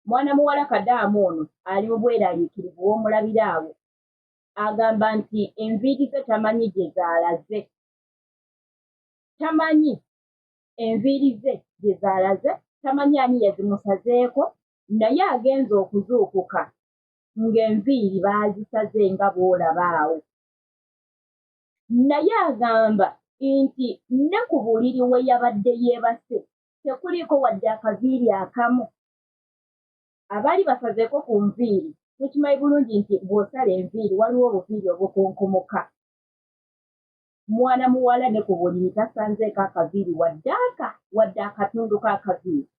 mwana muwala Kadamu ono ali mu bweraliikirivu w'omulabira awo agamba nti enviiri ze tamanyi gye zaalaze. Tamanyi enviiri ze gye zaalaze, tamanyi ani yazimusazeeko, naye agenza okuzuukuka ng'enviiri baazisaze nga bw'olaba awo. Naye agamba nti ne ku buliri we yabadde yeebase tekuliko wadde akaviiri akamu. Abaali basazeeko ku nviiri tukimanyi bulungi nti bw'osala enviiri waliwo obuviiri obukunkumuka. Mwana muwala ne ku buliri tasanzeeko akaviiri wadde akatundu k'akaviiri.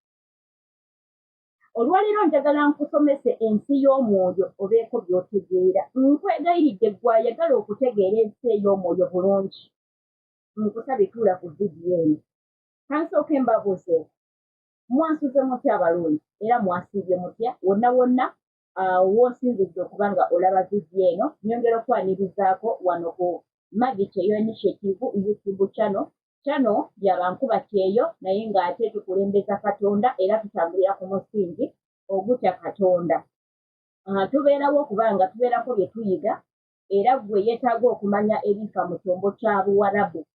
Olwaleero njagala nkusomese ensi y'omwoyo obeeko by'otegeera. Nkwegayiridde ggwe ayagala okutegeera ensi ey'omwoyo bulungi. Nkusabye tuula ku vidiyo eno. Kansooke mbabuuzeeko. Mwansuze mutya abalungi era mwasiibye mutya wonna w'osinzidde okuba nga olaba vidiyo eno. Nyongera okwanirizaako wano ku Magic Kyeyo Initiative YouTube channel y'abankuba Kyeyo naye ng'ate tukulembeza Katonda era tutambulira ku musingi ogutya Katonda. Tubeerawo okuba nga tubeerako bye tuyiga era gwe yeetaaga okumanya ebifa mu kyombo kya Buwarabu.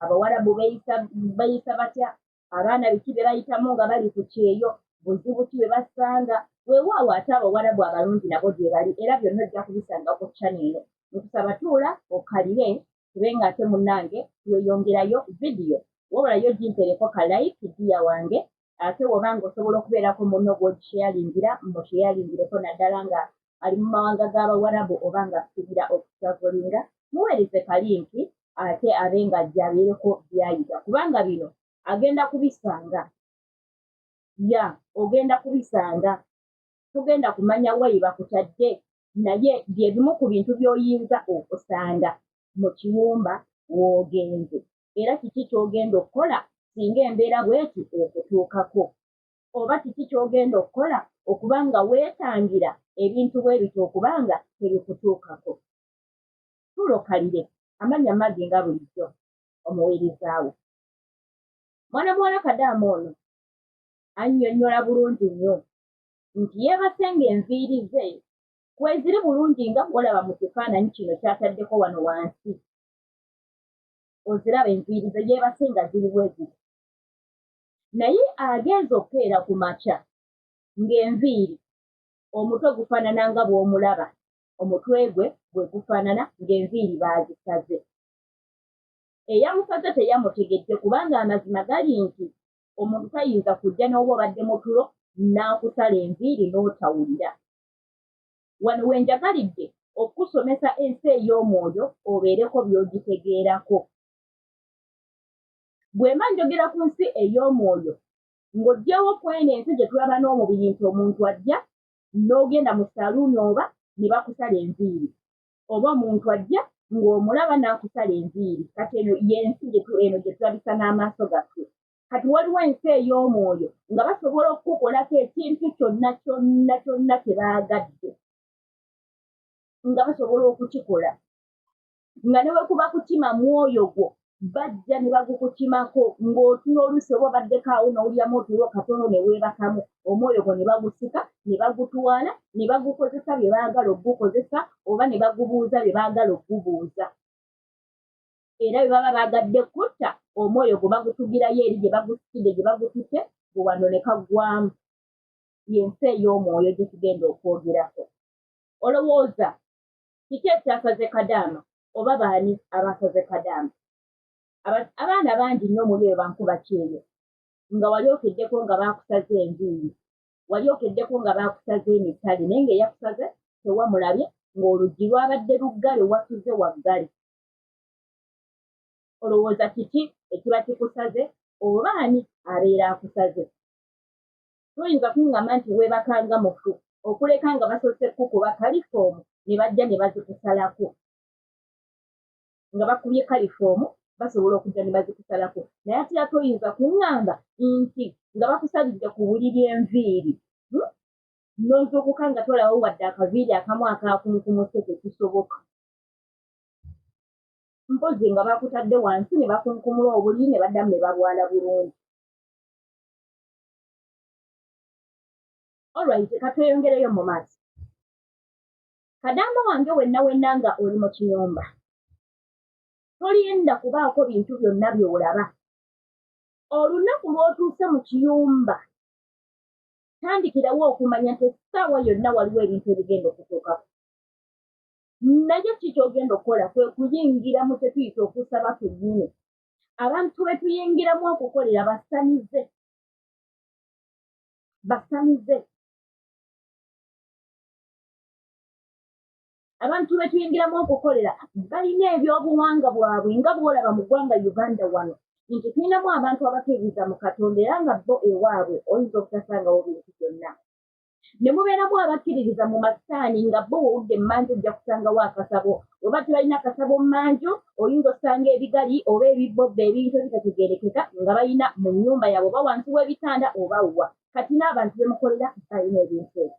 Abawarabu beeyisa batya? Abaana biki be bayitamu nga bali ku Kyeyo? Buzibu ki bwe basanga? Weewaawo ate Abawarabu abalungi nabo gye bali era byonna ojja kubisanga ku channel eno. Nkusaba tuula okalire tube ng'ate munnange tweyongerayo vidiyo. Wabulayo gimpereko ka like diya wange ate wobanga osobola okubeerako munno gw'ogisharingira musharingireko naddala nga ali mu mawanga g'Abawarabu oba nga asubira okutravlinga muweereze ka linki ate abe nga ajja abeereko by'ayiga kubanga bino agenda kubisanga. Ogenda kubisanga. Tugenda kumanya wayi bakutadde naye bye bimu ku bintu by'oyinza okusanga mu kiwumba w'ogenze. Era kiki ky'ogenda okukola singa embeera bw'eti okutuukako? Oba kiki ky'ogenda okukola okuba nga weetangira ebintu bwe bityo okuba nga tebikutuukako? Tulokalire amanya Magi nga bulijjo omuweerezaawo. Mwana muwala Kadamu ono annyonnyola bulungi nnyo nti yeebase ng'enviiri ze kweziri bulungi nga bw'olaba mu kifaananyi kino ky'ataddeko wano wansi. Oziraba enviiri ze yeebase nga ziri bweziri. Naye agenza okukeera ku makya ng'enviiri omutwe gufaanana nga bw'omulaba, omutwe gwe bwe gufaanana ng'enviiri baazisaze. Eyamusaze teyamutegedde kubanga amazima gali nti omuntu tayinza kujja n'oba obadde mu tulo n'akusala enviiri n'otawulira. Wano we njagalidde okusomesa ensi ey'omwoyo obeereko by'ogitegeerako. Bwe mba njogera ku nsi ey'omwoyo ng'oggyewo ku eno ensi gye tulaba n'omubiri nti omuntu ajja n'ogenda mu saluuni oba ne bakusala enviiri, oba omuntu ajja ng'omulaba n'akusala enviiri. Kati eno y'ensi eno gye tulabisa n'amaaso gaffe. Kati waliwo ensi ey'omwoyo nga basobola okukukolako ekintu kyonna kye baagadde. Nga basobola okukikola nga ne bwe kuba kukima mwoyo gwo bajja ne bagukukimako ng'otuna oluusi oba obaddeko awo n'owuliramu otulo katono ne weebakamu omwoyo gwo ne bagusika ne bagutwala ne bagukozesa bye baagala okugukozesa oba ne bagubuuza bye baagala okugubuuza. Era bye baba baagadde kutta omwoyo gwe bagutugirayo eri gye bagusikidde gye bagututte gwe wano ne kaggwamu. Y'ensi ey'omwoyo gye tugenda okwogerako. Olowooza kiki ekyasaze Kadamu oba baani abasaze Kadamu? Abaana bangi nnyo muri eyo bankuba Kyeyo nga wali okeddeko nga baakusaze enviiri, wali okeddeko nga baakusaze emitali naye ng'eyakusaze tewamulabye ng'oluggi lwabadde luggale wasuze waggale. Olowooza kiki ekiba kikusaze oba ani abeera akusaze? Tuyinza kuŋŋamba nti weebakanga mufu okuleka nga basoose kukuba kalifoomu ne bajja ne bazikusalako. Nga bakubye kalifoomu basobola okujja ne bazikusalako. Naye ate ate oyinza kuŋŋamba nti nga bakusalidde ku buliri enviiri n'ozuukuka nga tolabawo wadde akaviiri akamu akakunkumuse tekisoboka. Mpozi nga bakutadde wansi ne bakunkumula obuliri ne baddamu ne babwala bulungi. Alright, katweyongereyo mu maaso. Kadamba wange wenna nga oli mu kiyumba. Tolinda kubaako bintu byonna by'olaba. Olunaku lw'otuuse mu kiyumba, tandikirawo okumanya nti essaawa yonna waliwo ebintu ebigenda okutuukako. Naye ki ky'ogenda okukola kwe kuyingira mu kye tuyita okusaba kwennyini. Abantu be tuyingiramu okukolera basamize. Abantu be tuyingiramu okukolera balina ebyobuwangwa bwabwe nga bw'olaba mu ggwanga Uganda wano. Nti tulinamu abantu abakkiririza mu Katonda era nga bo ewaabwe oyinza obutasangawo bintu byonna. Ne mubeeramu abakkiririza mu masaani nga bo wowudde emmanju ojja kusangawo akasabo. Oba tebalina akasabo mu manju oyinza osanga ebigali oba ebibobba ebintu ebitategeerekeka nga balina mu nnyumba yaabwe oba wansi w'ebitanda oba wa. Kati n'abantu be mukolera balina ebintu ebyo.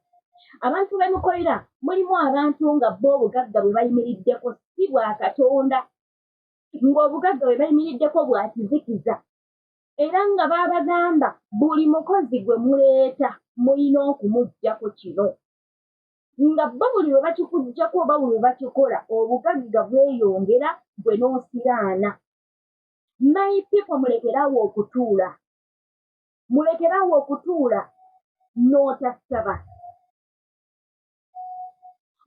Abantu be mukolera mulimu abantu nga bo obugagga bwe bayimiriddeko si bwa Katonda, ng'obugagga bwe bayimiriddeko bwa kizikiza. Era nga babagamba buli mukozi gwe muleeta mulina okumuggyako kino. Nga bo buli lwe bakikuggyako oba buli lwe bakikola obugagga bweyongera gwe n'osiraana. My people mulekerawo okutuula. Mulekerawo okutuula n'otasaba.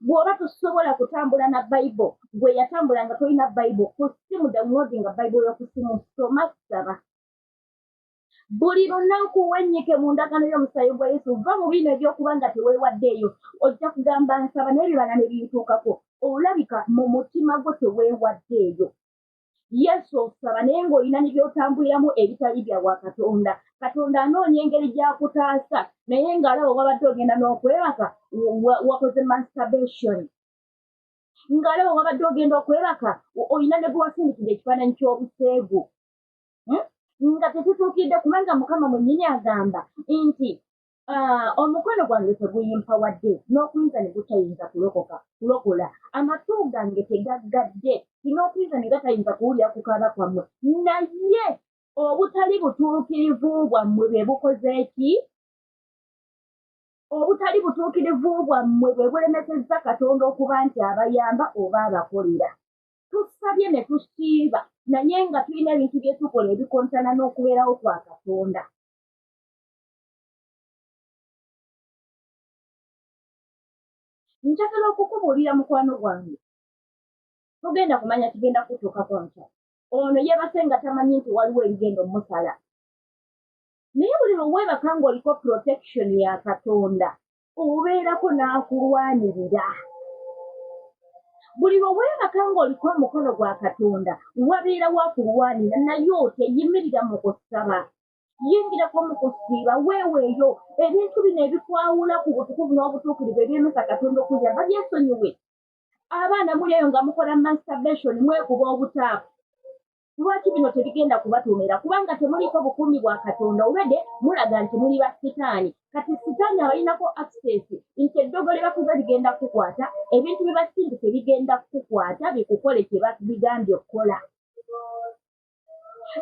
Bw'oba tosobola kutambula na Bayibuli, gwe yatambula nga tolina Bayibuli, ku ssimu downloadinga Bayibuli ku ssimu, soma saba. Buli lunaku wennyike mu ndagaano y'omusaayi gwa Yesu, va mu bino ebyokuba nga teweewaddeeyo, ojja kugamba nsaba n'ebibala ne bintuukako, olabika mu mutima gwo teweewaddeeyo. Yesu osaba naye ng'olina ne by'otambuliramu ebitali bya wa Katonda. Katonda anoonya engeri gy'akutaasa naye ng'alaba wabadde ogenda n'okwebaka wakoze masturbation. Ng'alaba wabadde ogenda okwebaka olina ne gwe wasindikira ekifaananyi ky'obuseegu. Nga tetutuukidde kubanga Mukama mwennyini agamba nti omukono gwange teguyimpawadde n'okuyinza ne gutayinza kulokola. Amatu gange tegaggadde n'okuyinza ne gatayinza kuwulira kukaaba kwammwe. Naye obutali butuukirivu bwammwe bwe bukoze ki? Obutali butuukirivu bwammwe bwe bulemesezza Katonda okuba nti abayamba oba abakolera. Tusabye ne tusiiba naye nga tulina ebintu bye tukola ebikontana n'okubeerawo kwa Katonda. Njagala okukubuulira mukwano gwange. Togenda kumanya kigenda kutuukako nkya. Ono yeebase nga tamanyi nti waliwo ebigenda omusala. Naye buli lwe weebaka ng'oliko protection ya Katonda, obeerako n'akulwanirira. Buli lwe weebaka ng'oliko omukono gwa Katonda, wabeerawo akulwanira naye oteyimirira mu kusaba. Yingirako mu kusiiba weeweeyo ebintu bino ebikwawula ku butukuvu n'obutuukirivu ebyemesa Katonda okuyamba byesonyiwe. Abaana mulieyo nga mukola masturbation mwekuba obutaafu. Lwaki bino tebigenda kubatuumira? Kubanga temuliko bukuumi bwa Katonda olwedde mulaga nti muli ba sitaani. Kati sitaani abalinako access nti eddogole bakuza ligenda kukwata, ebintu bye basindise bigenda kukwata bikukole kye bigambye okukola.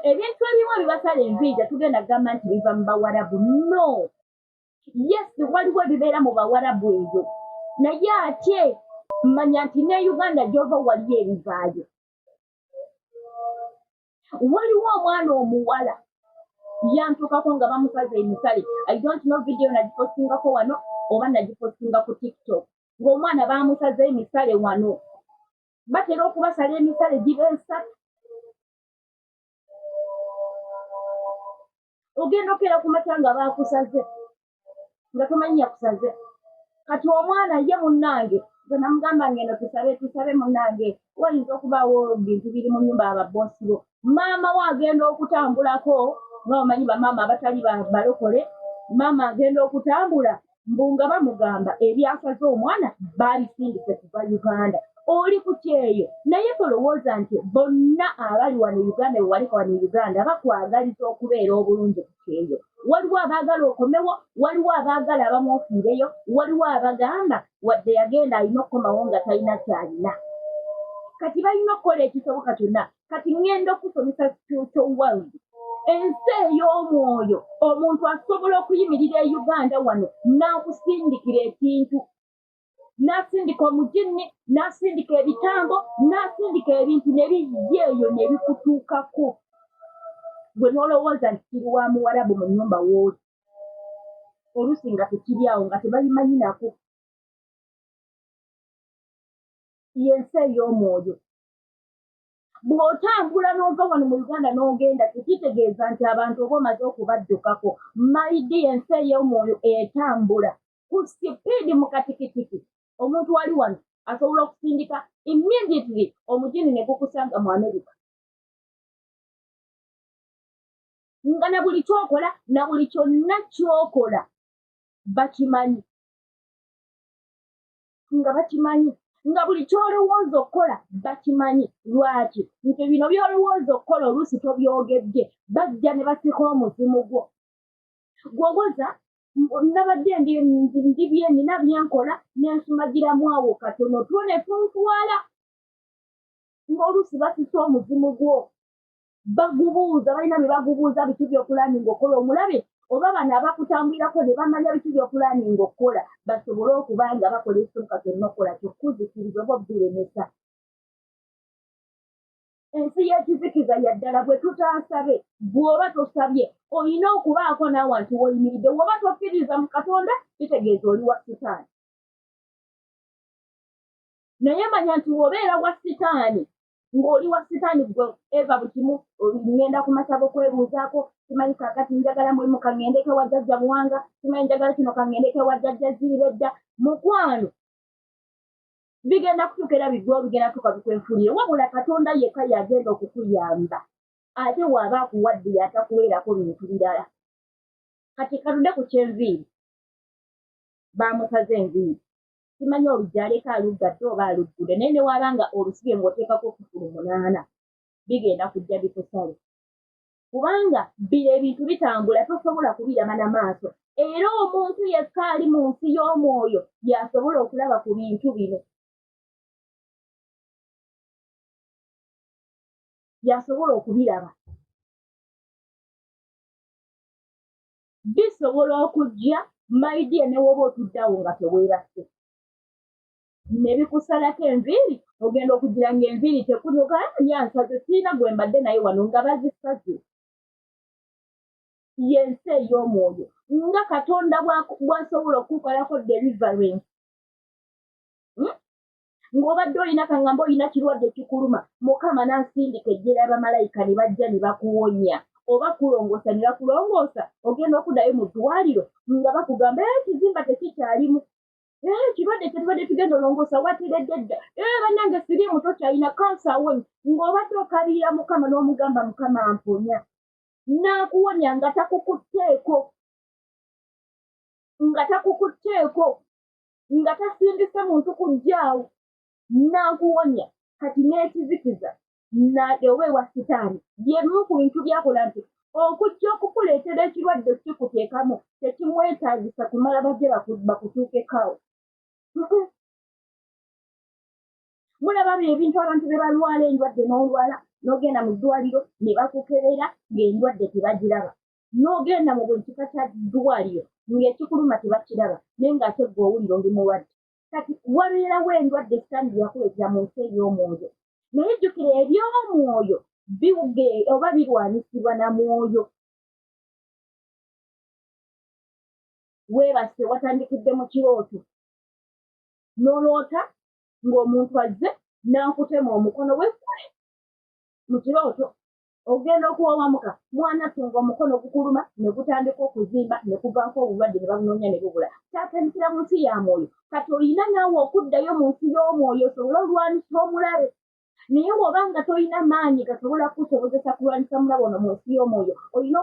Ebintu ebimu ebibasala enviiri tugenda kugamba nti biva mu Bawarabu. No. Yes, waliwo ebibeera mu Bawarabu eyo. Naye ate manya nti ne Uganda gy'ova waliyo ebivaayo. Waliwo omwana omuwala yantukako nga bamusaze emisale. I don't know video nagipostingako wano oba nagipostinga ku TikTok. Ng'omwana bamusaze emisale wano. Batera okubasala emisale giba esatu. Ogenda okera ku mata nga baakusaze nga tomanyi yakusaze. Kati omwana ye munnange nze namugamba ngeno tusabe munnange wayinza okubaawo bintu biri mu nnyumba ababoosi bo. Maama we agenda okutambulako nga omanyi bamaama abatali balokole. Maama agenda okutambula mbu nga bamugamba ebyasaze omwana baabisindise kuva Uganda. Oli ku kyeyo naye tolowooza nti bonna abali wano Uganda bwe waleka wano Uganda bakwagaliza okubeera obulungi ku kyeyo. Waliwo abaagala okomewo, waliwo abaagala abamwofiireyo, waliwo abagamba wadde yagenda alina okukomawo nga talina kyalina. Kati balina okukola ekisoboka kyonna. Kati ngenda okusomesa spiritual world ensi ey'omwoyo omuntu asobola okuyimirira e Uganda wano n'akusindikira ekintu n'asindika omujinni n'asindika ebitambo n'asindika ebintu ne bijja eyo ne bikutuukako gwe n'olowooza nti kiri wa muwarabu mu nnyumba w'oli oluusi nga tekiri awo nga tebabimanyi nako yensi ey'omwoyo bw'otambula n'ova wano mu Uganda n'ogenda tekitegeeza nti abantu oba omaze okubaddukako maidi yensi ey'omwoyo etambula ku sipiidi mu katikitiki omuntu wali wano asobola okusindika immediately omujini ne gukusanga mu America nga na buli kyokola na buli kyonna kyokola bakimanyi nga buli kyolowooza okukola bakimanyi lwaki nti bino byolowooza okukola oluusi tobyogedde bajja ne basika omuzimu gwo gwogoza nabadde ndi byenina byenkola nensumagiramu awo katono tune tuntwala ng'oluusi basisa omuzimu gwo bagubuuza balina bye bagubuuza bitu by'okulaninga okukola omulabe oba bano abakutambulirako ne bamanya bitu by'okulaninga okukola basobole okuba nga bakola ekisooka kyonna okukola kyokuzikiriza oba obiremesa ensi y'ekizikiza yaddala bwe tutaasabe bw'oba tosabye olina okubaako naawe nti woyimiridde bw'oba tokkiriza mu Katonda kitegeeza oli wa sitaani naye manya nti bw'obeera wa sitaani ng'oli wa sitaani gwe eva bukimu ngenda ku masabo kwebuuzaako simanyi kaakati njagala mulimu kaŋŋendeke wa jjajja Buwanga simanyi njagala kino kaŋŋendeke wa jjajja Ziiredda mukwano bigenda kutuuka era biggwawo bigenda tuka bikwenfulire wabula Katonda yekka yagenda okukuyamba ate waaba akuwadde yatakuweerako bintu birala kati kaludde ku kyenviiri baamusaze enviiri simanyi olujja aleka aluggadde oba aluggude naye ne waaba nga olusibye ng'oteekako kufulu 8 bigenda kujja bikusale kubanga bino ebintu bitambula tosobola kubiraba na maaso era omuntu yekka ali mu nsi y'omwoyo yasobola okulaba ku bintu bino yasobola okubiraba bisobola okujja maidye ne woba otuddawo nga teweebase ne bikusalako enviiri ogenda okugira ng'enviiri tekunyuka nyansaze sirina gwe mbadde naye wano nga bazisaze yensi ey'omwoyo nga Katonda bw'asobola okukolako deliverance ng'obadde olina kaŋŋamba olina kirwadde kikuluma Mukama n'asindika eggye ly'abamalayika ne bajja ne bakuwonya oba kulongoosa ne bakulongoosa ogenda okuddayo mu ddwaliro nga bakugamba ekizimba tekikyalimu ekirwadde kyetubadde tugenda olongoosa wateredde dda bannange siriimu tokyalina kansa awonye ng'obadde okabirira Mukama n'omugamba Mukama amponya n'akuwonya nga takukutteeko nga tasindise muntu kujjaawo n'akuwonya kati n'ekizikiza oba ewa sitaani byemu ku bintu byakola nti okujja okukuleetera ekirwadde kikuteekamu tekimwetaagisa kumala bajje bakutuukekaawo mulaba ebintu abantu bye balwala endwadde n'olwala n'ogenda mu ddwaliro ne bakukebera ng'endwadde tebagiraba n'ogenda mu buli kika kya ddwaliro ng'ekikuluma tebakiraba naye ng'ate gwe owulira oli mulwadde kati wabeerawo endwadde sitaani yakuleetera mu nsi ey'omwoyo naye jjukira eby'omwoyo biwuge oba birwanisibwa na mwoyo weebase watandikidde mu kirooto n'oloota ng'omuntu azze n'akutema omukono w'ekkule mu kirooto ogenda okuwawamuka mwana tunga omukono gukuluma ne gutandika okuzimba ne kuvaako obulwadde ne babunoonya ne bubula kyatandikira mu nsi ya mwoyo kati olina naawe okuddayo mu nsi y'omwoyo osobole olwanisa omulabe naye bw'oba nga tolina maanyi gasobola kukusobozesa kulwanyisa mulabe ono mu nsi y'omwoyo olina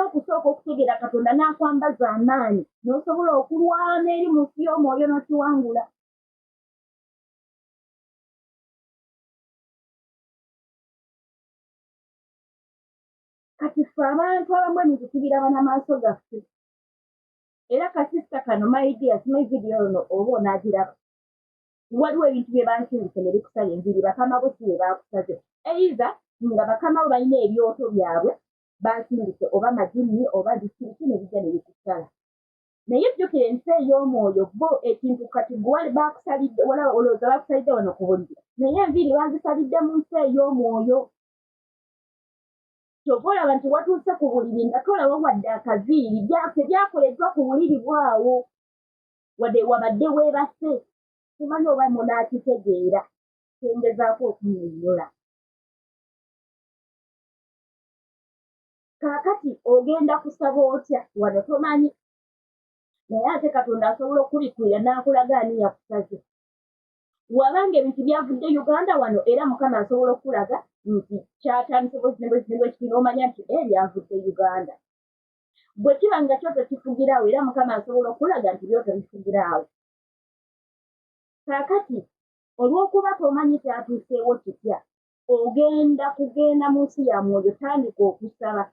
okusooka okutegeera Katonda n'akwambaza amaanyi n'osobola okulwana eri mu nsi y'omwoyo n'okiwangula kati ffe abantu abamu ebintu tubiraba n'amaaso gaffe era kasisita kano maidia simanyi vidiyo yono oba onaagiraba waliwo ebintu bye bansindise ne bikusala enviiri bakama bo si bye baakusaze eiza nga bakama bo balina ebyoto byabwe basindise oba magini oba bikiriki ne bijja ne bikusala naye jjukira ensi ey'omwoyo bo ekintu kati gwali bakusalidde wala olowooza bakusalidde wano ku buliri naye enviiri bazisalidde mu nsi ey'omwoyo kyova olaba nti watuuse ku buliri nga tolaba wadde akaviiri tebyakoleddwa ku buliri bwawo wadde wabadde weebase simanyi oba munaakitegeera kyengezaako okunnyonnyola kaakati ogenda kusaba otya wano tomanyi naye ate katonda asobola okubikkulira n'akulaga ani yakusaze wabanga ebintu byavudde uganda wano era mukama asobola okulaga nti kyatandise bwekiti n'omanya nti byavudde uganda bwe kiba nga kyo tekifugiraawo era mukama asobola okulaga nti byo tebifugiraawo kaakati olw'okuba tomanyi kyatuuseewo kitya ogenda kugenda mu nsi ya mwoyo tandika okusaba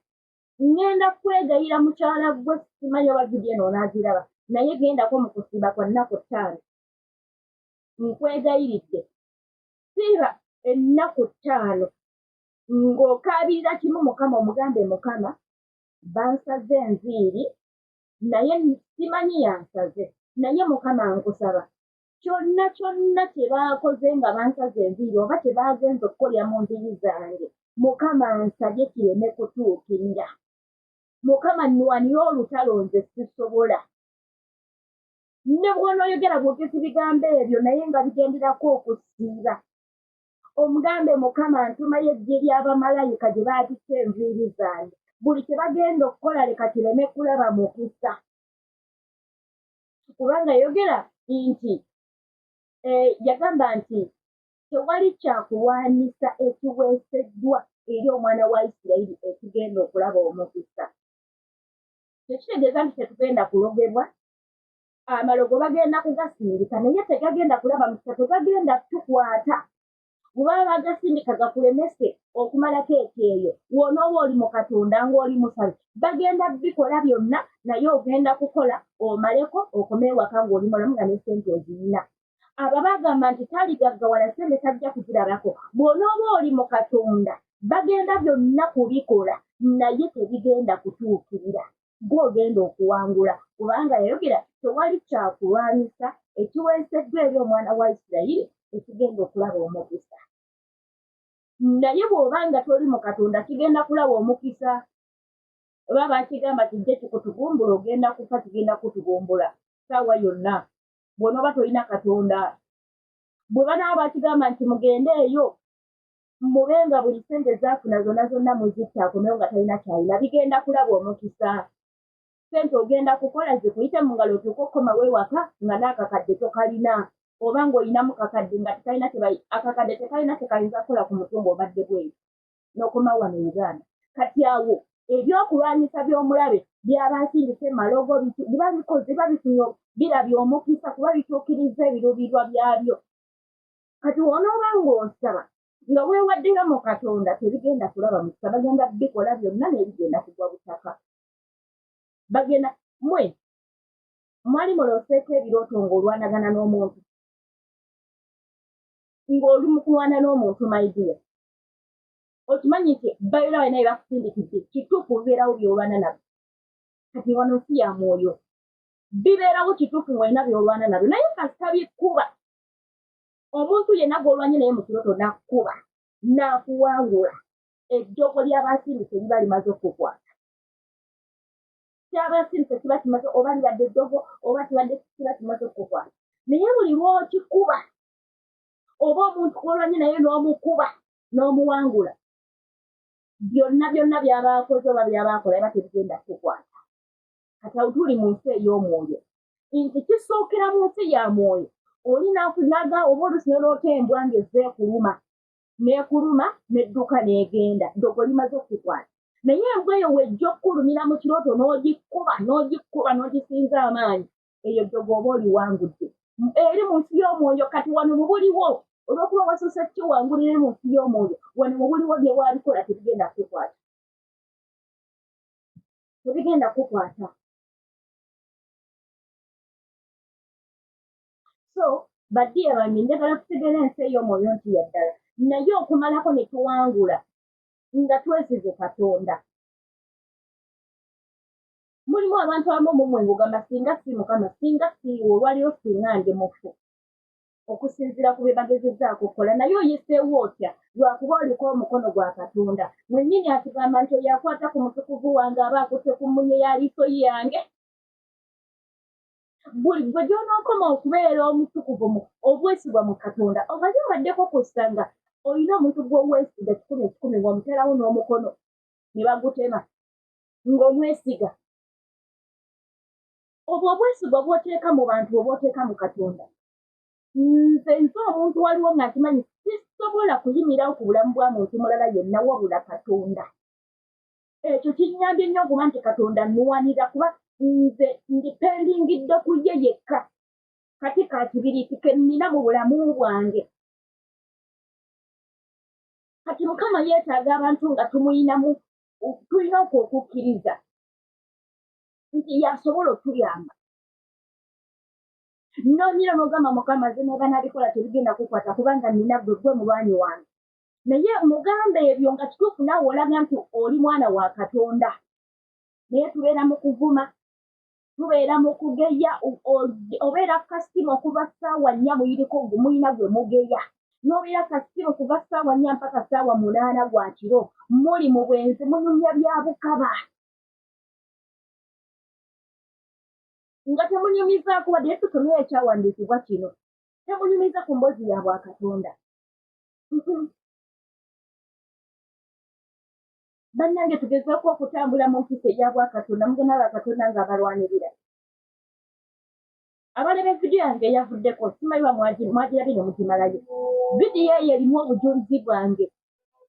ngenda kwegayira mukyala gwe simanyi oba vidiyo eno onaaziraba naye gendako mu kusiba kwa nnaku 5 nkwegayiridde siba ennaku 5 ng'okaabirira kimu mukama omugambe mukama bansaze enviiri naye simanyi yansaze naye mukama nkusaba kyonna kyonna kye baakoze nga bansaze enviiri oba kye baagenza okukolera mu nviiri zange mukama nsabye kireme kutuukirira mukama nnwanire olutalo nze sisobola ne bw'onooyogera bwogezi bigambo ebyo naye nga bigenderako okusiiba omugambe mukama ntumayo eggye ly'abamalayika gye baatisse enviiri zange buli kye bagenda okukola leka kireme kulaba mukisa kubanga yogera nti yagamba nti tewali kyakulwanisa ekiweeseddwa eri omwana wa Isirayiri ekigenda okulaba omukisa tekitegeeza nti tetugenda kulogebwa amalogo bagenda kugasindika naye tegagenda kulaba mukisa tegagenda tukwata bwebaba bagasindika gakulemese okumalako ekyeyo wonooba oli mu katonda ng'oli musabe bagenda bikola byonna naye ogenda kukola omaleko okome ewaka ng'oli mulamu nga ne ssente oziyina abo bagamba nti taligaggawala ssente tajja kuzirabako bw'onooba oli mu katonda bagenda byonna kubikola naye tebigenda kutuukirira gw'ogenda okuwangula kubanga yayogera tewali kyakulwanyisa ekiweeseddwa eri omwana wa Isirayiri ekigenda okulaba omukisa naye bw'obanga toli mu katonda kigenda kulaba omukisa oba bakigamba kijje kikutugumbula ogenda kufa kigenda kutugumbula saawa yonna bw'onooba tolina katonda bwe banaaba bakigamba nti mugende eyo mubenga buli ssente zaafuna zonna zonna muzitta akomewo nga talina kyalina bigenda kulaba omukisa ssente ogenda kukola zikuyite mu ngalo otuuka okukomawo ewaka nga n'akakadde tokalina oba ng'olinamu kakadde nga tekalina akakadde tekalina tekayinza kukola ku mutungo obadde bweru n'okoma wano Uganda kati awo ebyokulwanyisa by'omulabe byabasindise malogo biba bikoze biba bifunye birabye omukisa kuba bituukiriza ebiruubirirwa byabyo kati wonooba ng'onsaba nga weewaddeyo mu katonda tebigenda kulaba mukisa bagenda bikola byonna n'ebigenda kugwa butaka bagenda mwali mulooseeko ebirooto ng'olwanagana n'omuntu ng'oli mu kulwana n'omuntu maidiya okimanyi nti bayira balina bye bakusindikidde kituufu bibeerawo by'olwana nabyo kati wano si ya mwoyo bibeerawo kituufu ng'olina by'olwana nabyo naye kasita bikkuba omuntu yenna gw'olwanye naye mu kirooto nakkuba n'akuwangula eddogo ly'abasindise liba limaze okukwata kyabasindise kiba kimaze oba libadde eddogo oba kiba kimaze okukwata naye buli lw'okikuba oba omuntu gw'olwanye naye n'omukuba n'omuwangula byonna by'abaakoze oba by'abaakola biba tebigenda kukwata kati awo tuli mu nsi ey'omwoyo nti kisookera mu nsi ya mwoyo oli naga oba oluusi n'oloota embwa ng'ezzeekuluma n'ekuluma n'edduka n'egenda ddogo limaze okukwata naye embwa eyo wejja okkulumira mu kirooto n'ogikuba n'ogisinza amaanyi eyo ddogo oba oliwangudde eri mu nsi y'omwoyo kati wano mu buliwo olw'okuba wasuuse kiwangulire mu nsi y'omwoyo wano mu buliwo bye wabikola tebigenda kukwata so baddiya bange njagala kutegeera ensi ey'omwoyo nti yaddala naye okumalako ne tuwangula nga twesize Katonda. Mulimu abantu abamu mumwe ng'ogamba singa si Mukama, singa siiwe olwaliwo singa nge mufu. Okusinziira ku bye bagezezzaako okukola naye oyiseewo otya lwakuba oliko omukono gwa Katonda. Mwennyini atugamba nti oyo akwata ku mutukuvu wange aba akutte ku mmunye ya liiso yange. Buli gwe gy'onookoma okubeera omutukuvu obwesigwa mu Katonda obaze obaddeko kussa nga olina omuntu gw'owesiga 10 ng'omuterawo n'omukono ne bagutema ng'omwesiga. Obwo obwesigwa bw'oteeka mu bantu oba oteeka mu Katonda. Nze omuntu waliwo nga nkimanyi sisobola kuyimirawo ku bulamu bwa muntu mulala yenna wabula Katonda. Ekyo kinnyambye nnyo okuba nti Katonda nnuwanira kuba nze ndipendingidde ku ye yekka kati ka kibiriiti ke nnina mu bulamu bwange. Kati Mukama yeetaaga abantu nga tulina okukkiriza nti yasobola otuyamba. Nonyira n'ogamba Mukama ze ne banabikola tebigenda kukwata kubanga nnina gwe mulwanyi wange. Naye mugambe ebyo nga kituufu naawe olaga nti oli mwana wa Katonda. Naye tubeera mu kuvuma, tubeera mu kugeya, obeera kasitimu okuva ssaawa 4 muyiriko muyina gwe mugeya. N'obeera kasitimu kuva ssaawa 4 mpaka ssaawa 8 gwa kiro, muli mu bwenzi munyumya bya bukaba. Nga temunyumizaako wadde tusomye ekyawandiikibwa kino. Temunyumiza ku mboozi ya Bwakatonda. Bannange tugezeeko okutambula mu mpisa eya Bwakatonda mugenda Bwakatonda nga abalwanirira. Abalebe vidiyo yange eyavuddeko simanyi ba mwagirabye ne mugimalayo. Vidiyo eyo erimu obujulizi bwange.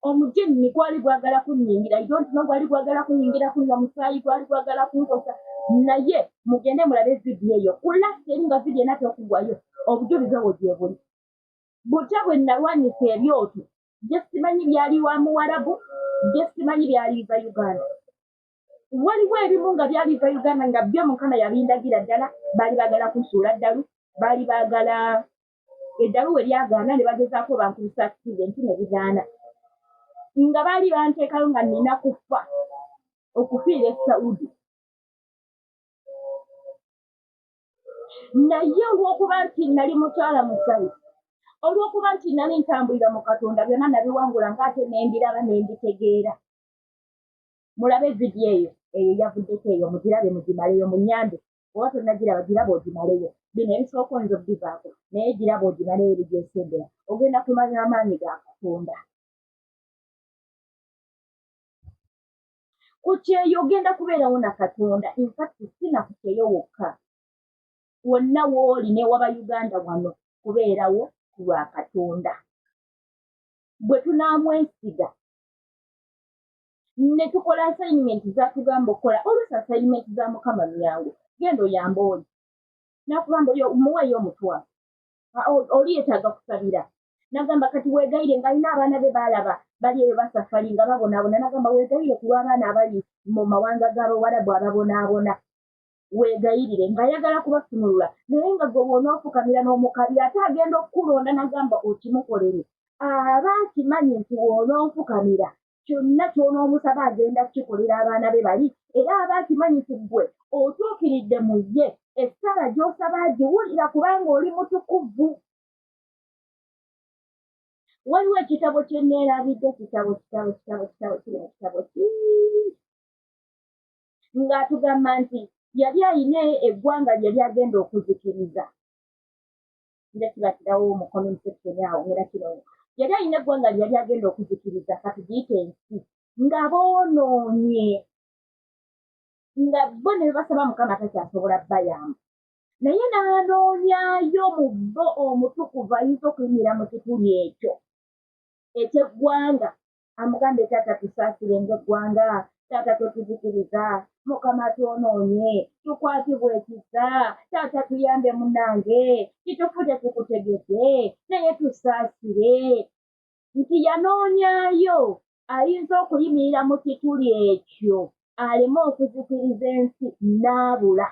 Omujini gwali gwagala kunnyingira, I don't know gwali gwagala kunnyingira kunywa musaayi, gwali gwagala kunkosa. Naye mugende mulabe vidiyo eyo. Kula seri nga vidiyo enate okugwayo obujulizi obwo gye buli. Butya bwe nalwanyisa ebyoto, bye simanyi byali wa Muwarabu, bye simanyi byali biva Uganda. Waliwo ebimu nga byali biva Uganda nga byo Mukama yabindagira ddala, baali baagala kunsuula ddalu, baali baagala eddalu we lyagaana ne bagezaako bankubisa accident ne bigaana. Nga baali banteekayo nga nnina kufa okufiira e Saudi. Naye olw'okuba nti nali mukyala musayi, olw'okuba nti nali ntambulira mu Katonda byonna nabiwangula ng'ate nembiraba nembitegeera. Mulabe vidiyo eyo yavuddeko eyo mugirabe mugimaleyo munyambe. Oba tonnagiraba giraba ogimaleyo. Bino ebisooka oyinza okubivaako naye giraba ogimaleyo ebigyesembeera. Ogenda kumanya amaanyi ga Katonda. Ku kyeyo ogenda kubeerawo na Katonda. In fact si na ku kyeyo wokka. Wonna w'oli ne waba Uganda wano kubeerawo ku lwa Katonda. Bwe tunaamwesiga ne tukola assignment z'atugamba okukola, oluusi assignment za Mukama myangu. Genda oyamba oli. N'akugamba muweeyo omutwalo. Oli yeetaaga kusabira. N'agamba kati weegayire ng'alina abaana be baalaba bali eyo basafali nga babonaabona. N'agamba weegayire ku lw'abaana abali mu mawanga g'Abawarabu ababonaabona. Weegayirire ng'ayagala kubafunulula naye nga gwe bw'onoofukamira n'omukabi ate agenda okukulonda n'agamba okimukolere. Aba akimanyi nti bw'onoofukamira kyonna ky'onoomusaba agenda kukikolera abaana be bali, era aba akimanyi nti ggwe otuukiridde mu ye essala gy'osaba agiwulira kubanga oli mutukuvu. Waliwo ekitabo kye neerabidde kitabo kiri mu kitabo ng'atugamba nti yali ayina eggwanga lyali agenda okuzikiriza. Nja kibatirawo mu comment section awo ngera kino. Yali ayina eggwanga lyali agenda okuzikiriza katugiyite ensi nga boonoonye. Nga bo ne basaba Mukama takyasobola bayamba. Naye n'anoonyayo mu bo omutukuvu ayinza okuyimira mu kituli ekyo eky'eggwanga. Amugambye taata tusaasire ng'eggwanga, taata totuzikiriza, Mukama twonoonye, tukwatibwe ekisa, taata tuyambe munnange, kitufute tukutegeke, naye tusaasire. Nti yanoonyaayo ayinza okuyimirira mu kituli ekyo aleme okuzikiriza ensi n'abula.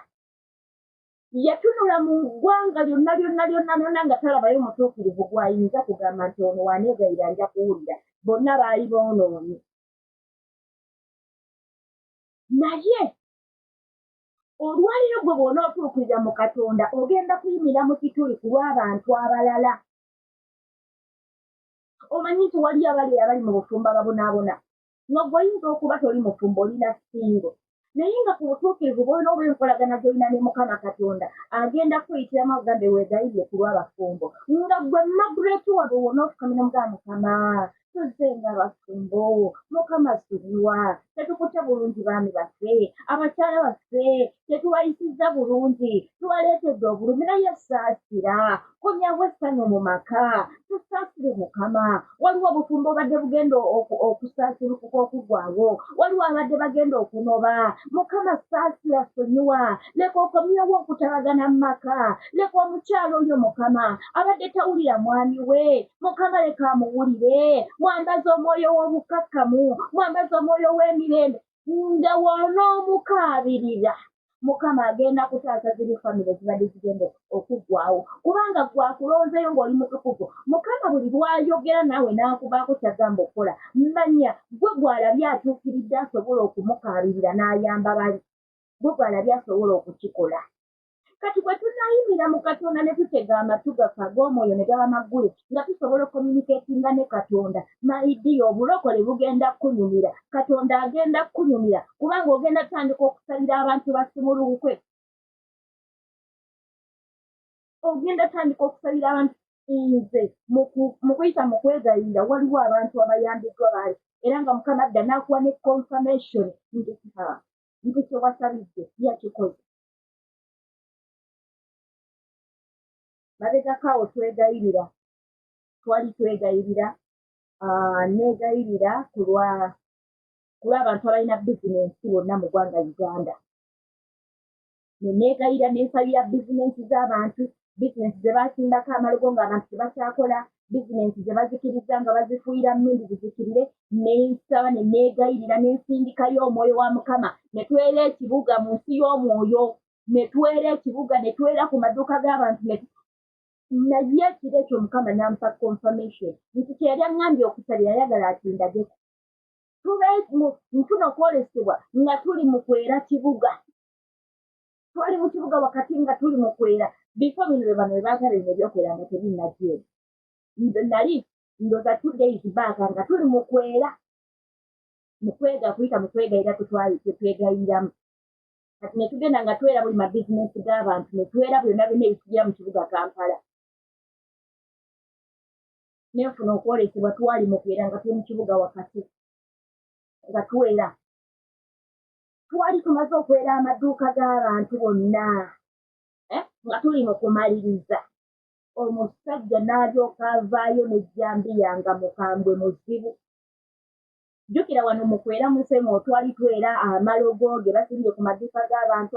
Yatunula mu ggwanga lyonna nga talabayo mutuukirivu gw'ayinza kugamba nti ono waneegayira nja kuwulira. Bonna baali boonoonye. naye olwaliro gwe bw'ona otuukiriza mu Katonda ogenda kuyimira mu kituli ku lw'abantu abalala. Omanyi nti waliyo abali mu bufumbo babonaabona nga gwe oyinza okuba toli mufumbo olina singo naye nga ku butuukirivu bw'olina oba enkolagana gy'olina ne Mukama Katonda agenda kuyitiramu agambe weegayirire ku lw'abafumbo nga gwe Margaret wano wona ofukamira mugamba Mukama tuzze nga bafumbo Mukama subiwa tetukutte bulungi baami baffe abakyala baffe tetubayisizza bulungi tubaleetedde obulumi naye saasira kunyawo essanyu mu maka tusaasire Mukama waliwo obufumbo obadde bugenda okusaasirukuka okugwawo waliwo abadde bagenda okunoba Mukama saasira sonyiwa leka okomyewo okutabagana mu maka leka omukyalo oyo Mukama abadde tawulira mwami we Mukama leka amuwulire mwambaza omwoyo w'obukakkamu mwambaza omwoyo w'emirembe nga wonoomukaabirira Mukama agenda kutaasa ziri famire zibadde zigenda okuggwawo kubanga gwakulonzeyo ng'oli mutukuvu Mukama buli lwayogera naawe n'akubaako kyagamba okukola manya gwe gwalabye atuukiridde asobola okumukaabirira n'ayamba bali gwe gwalabye asobola okukikola kati bwe tunayimira mu Katonda ne tutega amatu gaffe ag'omwoyo ne gaba maggule nga tusobola okomyunikeetinga ne Katonda maidiya obulokole bugenda kunyumira Katonda agenda kunyumira kubanga ogenda tutandika okusalira abantu basimulukwe ogenda tutandika okusalira abantu nze mu kuyita mu kwegayirira waliwo abantu abayambiddwa baali era nga Mukama adda n'akuwa ne confirmation nti kye wasabidde yakikoze babegakaawo twegayirira twali twegayirira negayirira ku lw'abantu abalina bizinensi bonna mu ggwanga Uganda negayirira nensabira bizinensi z'abantu bizinensi ze basimbako amalogo ng'abantu tebakyakola bizinensi ze bazikiriza nga bazifuuyira mmindi zizikirire nensaba negayirira nensindikayo omwoyo wa Mukama ne twera ekibuga mu nsi y'omwoyo ne twera ekibuga ne twera ku maduuka g'abantu naye ekiro ekyo Mukama n'ampa confirmation nti kyeyali aŋŋambye okusabira yayagala ati ndageko tube nfuna okwolesebwa nga tuli mu kwera kibuga twali mu kibuga wakati nga tuli mu kwera bifo bino bye bano bye baagala bino ebyokwera nga tebinnajjeera nali ndoza 2 days back nga tuli mu kwera mu kwega kuyita mu kwegayira twegayiramu kati ne tugenda nga twera buli mabizinensi g'abantu ne twera byonna byonna ebitugira mu kibuga Kampala nenfuna okwolesebwa twali mu kwera nga tuli mu kibuga wakati nga twera twali tumaze okwera amaduuka g'abantu bonna nga tuli mu kumaliriza omusajja n'alyoka avaayo n'ejjambiya nga mukambwe muzibu jjukira wano mu kwera musemo twali twera amalogo ge basimbye ku maduuka g'abantu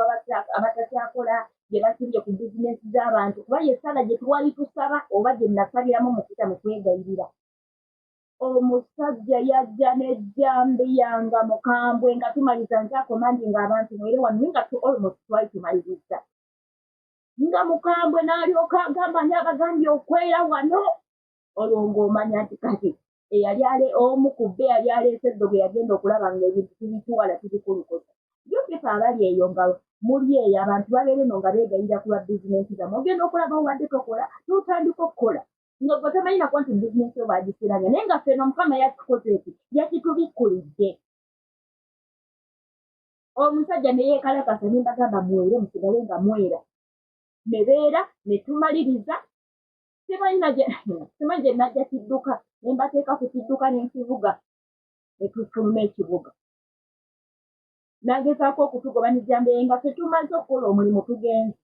abatakyakola ge basimbye ku bizinensi z'abantu kuba yessala gye twali tusaba oba gye nasabiramu mu kuyita mu kwegayirira omusajja yajja n'ejjambiya nga mukambwe nga tumaliza nkyakomandi ng'abantu mwere wano naye nga almost twali tumaliriza nga mukambwe n'alyoka agamba nyabagambye okwera wano olwo ng'omanya nti kati eyali omu ku bbe yali aleese eddogo yagenda okulaba ng'ebintu tubituwala tubikulukuta yokefa abali eyo nga muli eyo abantu babeera eno nga beegayirira ku lwa bizinensi zammwe ogenda okulaba obadde tokola n'otandika okukola nga gwe tamanyi nakuba nti bizinensi yo baagisiranya naye nga ffeno Mukama yakikoze eki yakitubikkulidde omusajja ne yeekalakasa ne mbagamba mwere musigale nga mwera ne beera ne tumaliriza simanyi gye najja kidduka ne mbateeka ku kidduka n'enkivuga ne tufuluma ekibuga nagezaako okutugoba n'ejjambiya nga ffe tumaze okukola omulimu tugenze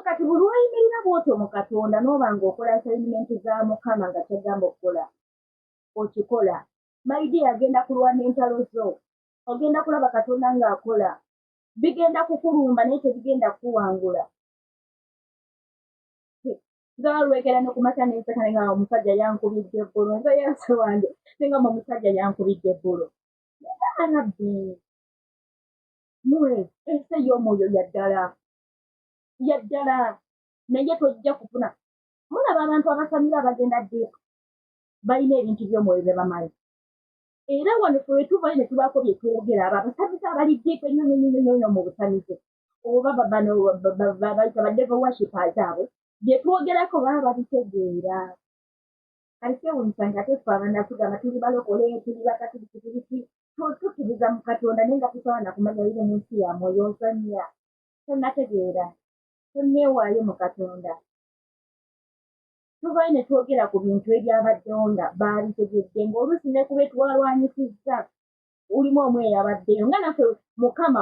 kati buli wayimirira bw'otyo mu Katonda n'oba ng'okola assignmenti za Mukama nga kyagamba okukola okikola maidiya agenda kulwana entalo zo ogenda kulaba Katonda ng'akola bigenda kukulumba naye tebigenda kuwangula zaalwekera ne ku makya n'enseka nga omusajja yankubidde ebbulu nze yesu wange singamba omusajja yankubidde ebbulu arabbi mwe ensi ey'omwoyo yaddala naye tojja kufuna mulaba abantu abasamira abagenda ddeeku balina ebintu by'omwoyo bye bamala era wano ffe tuvayo ne tubaako bye twogera abo abasamize abaliddeeko ennyo mu busamize oba bano bayita baddevo worshipers abo bye twogerako baba babitegeera kale kyewuunyisa ate ffe abaana tugamba tuli balokole tuli bakatuliki tuliki tukkiriza mu katonda naye nga tusobola nakumanya biri mu nsi ya mwoyo nsonyiya tonnategeera tonneewaayo mu katonda tuvayo ne twogera ku bintu ebyabaddewo nga babitegedde ng'oluusi ne kube twalwanyisizza ulimu omu eyabaddeyo nga naffe mukama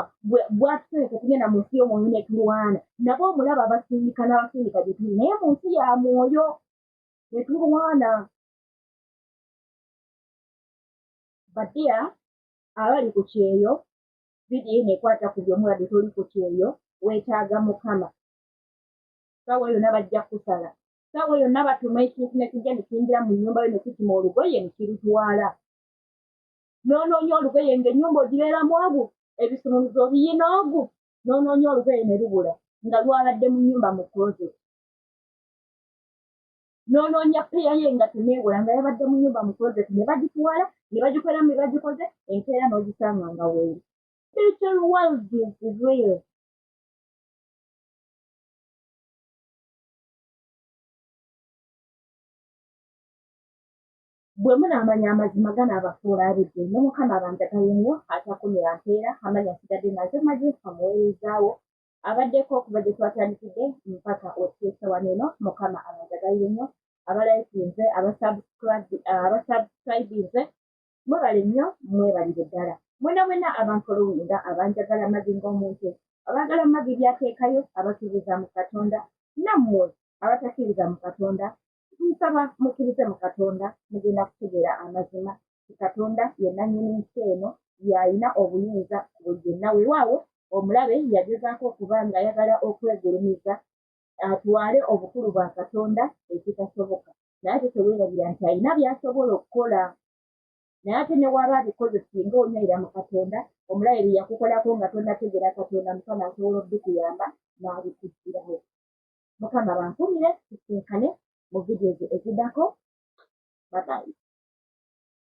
bw'atutereka tugenda mu nsi y'omwoyo ne tulwana nabo omulaba abasindika n'abasindika gye tuli naye mu nsi ya mwoyo ne tulwana badiya abali ku kyeyo vidiyo nekwata ku by'omulabye toli ku kyeyo weetaaga mukama saawa yonna bajja kusala saawa yonna batuma ekintu ne kijja ne kiyingira mu nnyumba yo ne kitima olugoye ne kirutwala n'onoonya olugoye ng'ennyumba ogibeeramu ogwo ebisumuluzo obiyina ogwo n'onoonya olugoye ne lubula nga lwabadde mu nnyumba mu closet n'onoonya peya ye nga teneebula nga yabadde mu nnyumba mu closet ne bagitwala ne bagikoleramu ne bagikoze enkeera n'ogisanga nga weeri spiritual world is real bwe munaamanya amazima gano abafuula abidde ne mukama abanjagaye nnyo atakumira mpeera amanya nsigadde naze majifa muweerezaawo abaddeko okuva gye twatandikidde mpaka otutuuse wano eno mukama abanjagaye nnyo abalayikinze abasubscribinze mwebale nnyo mwebalire ddala mwena abanfolowinga abanjagala magi ng'omuntu abaagala magi byateekayo abakkiriza mu katonda nammwe abatakkiriza mu katonda nsaba mukkirize mu katonda mugenda kutegeera amazima katonda yenna nnyini nsi eno y'alina obuyinza ku buli byonna weewaawo omulabe yagezaako okuba nga ayagala okwegulumiza atwale obukulu bwa katonda ekitasoboka naye ate teweerabira nti alina by'asobola okukola naye ate ne waaba abikoze singa onywera mu katonda omulabe bye yakukolako nga tonnategeera katonda mukama asobola obbikuyamba n'abikuggirawo mukama bankumire tusinkane mu vidiyo eziddako bye bye